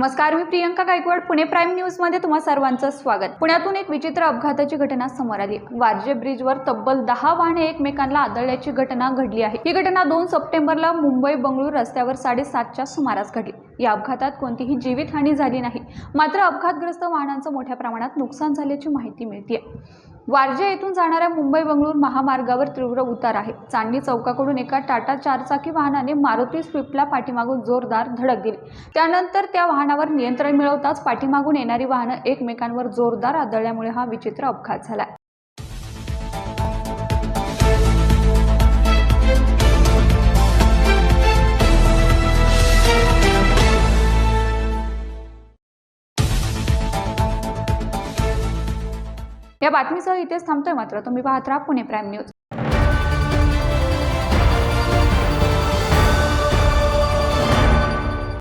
नमस्कार, मी Priyanka Gaikwad. Pune prime news मध्ये तुम्हा सर्वांचं स्वागत. पुण्यातून एक विचित्र अपघाताची घटना समोर आली. वारजे ब्रिजवर तब्बल 10 वाहने एकमेकांना आदळल्याची घटना घडली आहे. ही घटना 2 सप्टेंबरला मुंबई बंगळुरू रस्त्यावर 7:30च्या सुमारास घडली. या अपघातात कोणतीही जीवितहानी झाली नाही, मात्र अपघातग्रस्त वाहनांचं मोठ्या प्रमाणात नुकसान झाल्याची माहिती मिळते. वारजे येथून जाणाऱ्या मुंबई बंगळुरू महामार्गावर तीव्र उतार आहे. चांदणी चौकाकडून एका टाटा 4चाकी वाहनाने मारुती स्विफ्टला पाठीमागून जोरदार धडक दिली. त्यानंतर त्या वाहनावर नियंत्रण मिळवताच पाठीमागून येणारी वाहनं एकमेकांवर जोरदार आदळल्यामुळे हा विचित्र अपघात झाला. या बातमीसह इथेच थांबतोय. मात्र तुम्ही पाहत राहा पुणे प्राईम न्यूज.